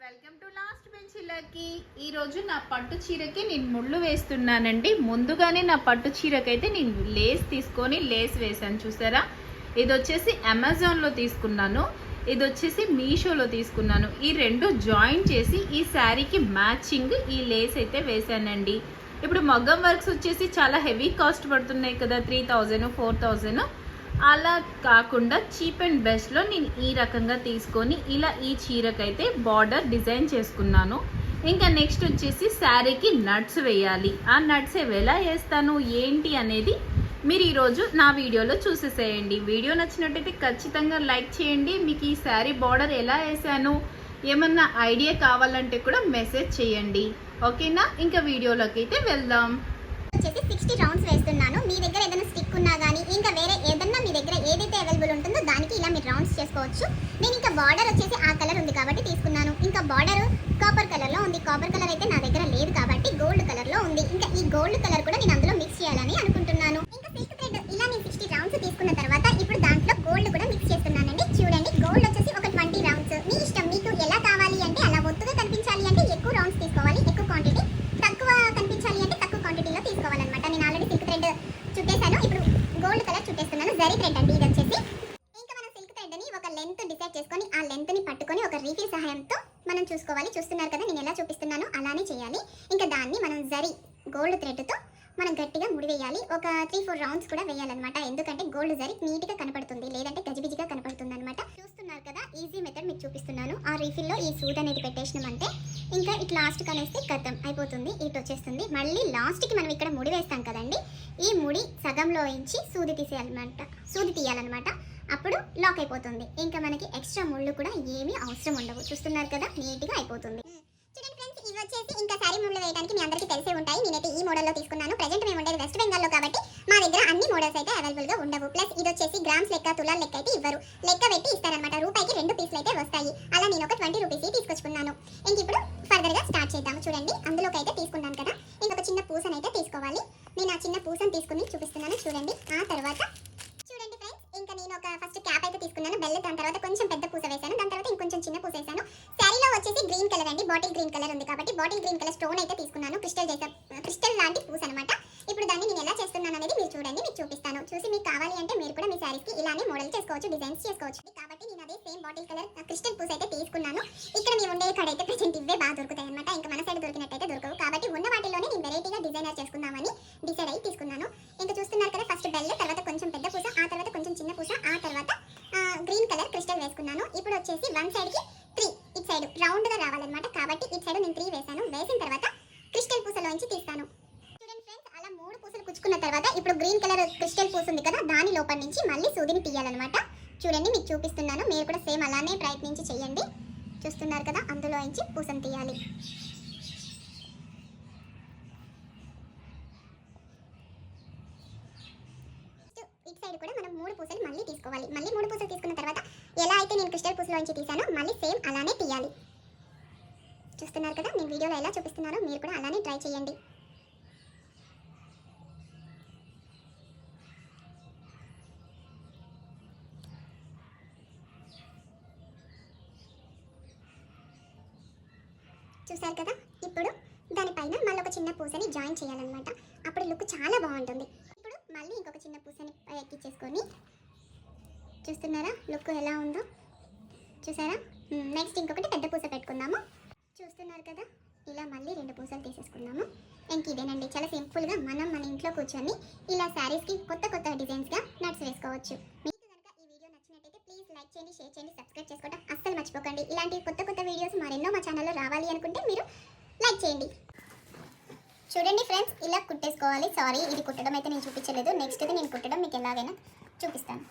Welcome to last bench lucky. ఈరోజు నా పట్టు చీరకి నేను ముళ్ళు వేస్తున్నానండి. ముందుగానే నా పట్టు చీరకైతే నేను లేస్ తీసుకొని లేస్ వేసాను చూసారా. ఇది వచ్చేసి అమెజాన్లో తీసుకున్నాను, ఇది వచ్చేసి మీషోలో తీసుకున్నాను. ఈ రెండు జాయిన్ చేసి ఈ శారీకి మ్యాచింగ్ ఈ లేస్ అయితే వేసానండి. ఇప్పుడు మగ్గం వర్క్స్ వచ్చేసి చాలా హెవీ కాస్ట్ పడుతున్నాయి కదా, 3000 4000. అలా కాకుండా చీప్ అండ్ బెస్ట్లో నేను ఈ రకంగా తీసుకొని ఇలా ఈ చీరకైతే బార్డర్ డిజైన్ చేసుకున్నాను. ఇంకా నెక్స్ట్ వచ్చేసి శారీకి నట్స్ వేయాలి. ఆ నట్స్ ఎలా వేస్తాను ఏంటి అనేది మీరు ఈరోజు నా వీడియోలో చూసేసేయండి. వీడియో నచ్చినట్టయితే ఖచ్చితంగా లైక్ చేయండి. మీకు ఈ శారీ బార్డర్ ఎలా వేసాను ఏమన్నా ఐడియా కావాలంటే కూడా మెసేజ్ చేయండి, ఓకేనా. ఇంకా వీడియోలోకి అయితే వెళ్దాం. వచ్చేసి 60 రౌండ్స్ వేస్తున్నాను. మీ దగ్గర ఏదైనా స్టిక్ ఉన్నా కానీ ఇంకా వేరే ఏదన్నా మీ దగ్గర ఏదైతే అవైలబుల్ ఉంటుందో దానికి ఇలా మీరు రౌండ్స్ చేసుకోవచ్చు. నేను ఇంకా బార్డర్ వచ్చేసి ఆ కలర్ ఉంది కాబట్టి తీసుకున్నాను. ఇంకా బార్డర్ కాపర్ కలర్లో ఉంది. కాపర్ కలర్ అయితే నా దగ్గర లేదు కాబట్టి గోల్డ్ కలర్లో ఉంది. ఇంకా ఈ గోల్డ్ కలర్ కూడా నేను అందులో మిక్స్ చేయాలని అనుకుంటున్నాను. ఇంకా సిల్క్ థ్రెడ్ ఇలా నేను 60 రౌండ్స్ తీసుకున్న తర్వాత ఇప్పుడు దాంట్లో గోల్డ్ కూడా మిక్స్ చేస్తున్నానండి. చూడండి, గోల్డ్ వచ్చేసి ఒక 20 రౌండ్స్. మీ ఇష్టం, మీకు ఎలా కావాలి అంటే అలా ఒత్తుగా కనిపించాలి అంటే ఎక్కువ రౌండ్స్ తీసుకోవాలి, ఎక్కువ క్వాంటిటీ. తక్కువ కనిపించాలి అంటే తక్కువ క్వాంటిటీలో తీసుకోవాలన్నమాట. నేను ఆల్రెడీ సిల్క్ థ్రెడ్ చుట్టేసాను. ఇప్పుడు గోల్డ్ కలర్ చుట్టేస్తున్నాను. జరీ థ్రెడ్ అండి ఇది వచ్చేసి. ఇంకా మనం సిల్క్ థ్రెడ్ ని ఒక లెంత్ డిసైడ్ చేసుకొని ఆ లెంత్ ని పట్టుకొని ఒక రీఫిల్ సహాయంతో మనం చూసుకోవాలి. చూస్తున్నారు కదా నేను ఎలా చూపిస్తున్నానో అలానే చేయాలి. ఇంకా దాన్ని మనం జరీ గోల్డ్ థ్రెడ్ తో మనం గట్టిగా ముడివేయాలి. ఒక 3-4 రౌండ్స్ కూడా వేయాలన్నమాట. ఎందుకంటే గోల్డ్ జరీ నీట్ గా కనపడుతుంది, లేదంటే గజిబిజిగా కనపడుతుంది అనమాట. చూస్తున్నారు కదా, ఈజీ మెథడ్ మీకు చూపిస్తున్నాను. ఆ రీఫిల్ లో ఈ సూది అనేది పెట్టేసినామంటే ఇంకా ఇటు లాస్ట్ కనేస్తే కథం అయిపోతుంది, ఇటు వచ్చేస్తుంది. మళ్ళీ లాస్ట్ కి మనం ఇక్కడ ముడి వేస్తాం కదండి, ఈ ముడి సగంలో ఇంచి సూది తీయాలన్నమాట. అప్పుడు లాక్ అయిపోతుంది. ఇంకా మనకి ఎక్స్ట్రా ముళ్ళు కూడా ఏమీ అవసరం ఉండవు. చూస్తున్నారు కదా, నీట్ గా అయిపోతుంది. చూడండి ఫ్రెండ్స్, ఇవి వచ్చేసి ఇంకా శారీ ముళ్ళు వేయడానికి మీ అందరికీ తెలిసే ఉంటాయి. నేనైతే ఈ మోడల్లో తీసుకున్నాను. ప్రెజెంట్ మేము ఉండేది వెస్ట్ బెంగాల్లో కాబట్టి మా దగ్గర అన్ని మోడల్స్ అయితే అవైలబుల్ గా ఉండవు. ప్లస్ ఇది వచ్చేసి గ్రామ్స్ లెక్క, తులాల లెక్క అయితే ఇవ్వరు, లెక్క పెట్టి ఇస్తారనమాట. రూపాయికి 2 పీసులు అయితే వస్తాయి. అలా నేను ఒక 20 రూపీస్ తీసుకొచ్చుకున్నాను. ఇంక ఇప్పుడు ఫర్దర్ గా స్టార్ట్ చేద్దాం. చూడండి, అందులోకి అయితే తీసుకున్నాను కదా, ఇంకొక చిన్న పూసను అయితే తీసుకోవాలి. నేను ఆ చిన్న పూసను తీసుకుని చూపిస్తున్నాను చూడండి. ఆ తర్వాత చూడండి ఫ్రెండ్స్, ఇంకా నేను ఒక ఫస్ట్ క్యాప్ అయితే తీసుకున్నాను బెల్. దాని తర్వాత కొంచెం పెద్ద పూస వేసాను. దాని తర్వాత ఇంకొంచెం చిన్న పూస వేసాను. శారీలో వచ్చేసి గ్రీన్ కలర్ అండి, బాటిల్ గ్రీన్ కలర్ ఉంది కాబట్టి బాటిల్ గ్రీన్ కలర్ స్టోన్ అయితే తీసుకున్నాను. క్రిస్టల్ లాంటి పూస అనమాట. ఇప్పుడు దాన్ని నేను ఎలా చేస్తున్నాను అనేది మీరు చూడండి, మీకు చూపిస్తాను. చూసి మీకు కావాలి అంటే మీరు కూడా మీ శారీస్ కి ఇలానే మోడల్ చేసుకోవచ్చు, డిజైన్స్ చేసుకోవచ్చు. కాబట్టి నేను అదే సేమ్ బాటిల్ కలర్ క్రిస్టల్ పూస అయితే తీసుకున్నాను. ఇక్కడ మేము ఉండే కాడ అయితే ప్రెజెంట్ ఇవే బాగా దొరుకుతాయి అనమాట. ఇంకా మన సైడ్ దొరికినట్టయితే దొరకవు కాబట్టి ఉన్న వాటిలోనే నేను వెరైటీగా డిజైనర్ చేసుకుందామని డిసైడ్ అయ్యి తీసుకున్నాను. ఇంకా చూస్తున్నారు కదా, ఫస్ట్ బెల్, తర్వాత కొంచెం పెద్ద పూస, ఆ తర్వాత కొంచెం చిన్న పూస, ఆ తర్వాత గ్రీన్ కలర్ క్రిస్టల్ వేసుకున్నాను. ఇప్పుడు వచ్చేసి వన్ సైడ్ కి 3, ఇటు సైడ్ రౌండ్ గా రావాలన్నమాట. కాబట్టి ఇటు సైడ్ నేను 3 వేసాను. వేసిన తర్వాత క్రిస్టల్ పూసలోంచి తీస్తాను. చూడండి ఫ్రెండ్స్, అలా 3 పూసలు కుచ్చుకున్న తర్వాత ఇప్పుడు గ్రీన్ కలర్ క్రిస్టల్ పూస ఉంది కదా, దాని లోపల నుంచి మళ్ళీ సూదిని తీయాలన్నమాట. చూడండి, మీకు చూపిస్తున్నాను. మీరు కూడా సేమ్ అలానే ప్రయత్నించి చేయండి. చూస్తున్నారు కదా, అందులో నుంచి పూసను తీయాలి. ఇటు సైడ్ కూడా మనం 3 పూసలు మళ్ళీ తీసుకోవాలి. మళ్ళీ 3 పూసలు తీసుకున్న తర్వాత ఎలా అయితే నేను క్రిస్టల్ పూసలోంచి తీసానో మళ్ళీ సేమ్ అలానే తీయాలి. చూస్తున్నారు కదా, నేను వీడియోలో ఎలా చూపిస్తున్నానో మీరు కూడా అలానే ట్రై చేయండి. చూసారు కదా, ఇప్పుడు దానిపైన మళ్ళీ ఒక చిన్న పూసని జాయిన్ చేయాలన్నమాట. అప్పుడు లుక్ చాలా బాగుంటుంది. ఇప్పుడు మళ్ళీ ఇంకొక చిన్న పూసని ఎక్కించేసుకొని చూస్తున్నారా లుక్ ఎలా ఉందో, చూసారా. నెక్స్ట్ ఇంకొకటి పెద్ద పూస పెట్టుకుందాము. చూస్తున్నారు కదా, ఇలా మళ్ళీ 2 పూసలు తీసేసుకుందాము. ఇంక ఇదేనండి, చాలా సింపుల్గా మనం మన ఇంట్లో కూర్చొని ఇలా శారీస్కి కొత్త డిజైన్స్గా నట్స్ వేసుకోవచ్చు. మీకు కనుక ఈ వీడియో నచ్చినట్టయితే ప్లీజ్ లైక్ చేయండి, షేర్ చేయండి, సబ్స్క్రైబ్ చేసుకోవడం అస్సలు మర్చిపోకండి. ఇలాంటి కొత్త వీడియోస్ మరెన్నో మా ఛానల్లో రావాలి అనుకుంటే మీరు లైక్ చేయండి. చూడండి ఫ్రెండ్స్, ఇలా కుట్టేసుకోవాలి. సారీ, ఇది కుట్టడం అయితే నేను చూపించలేదు. నెక్స్ట్ అయితే నేను కుట్టడం మీకు ఎలాగైనా చూపిస్తాను.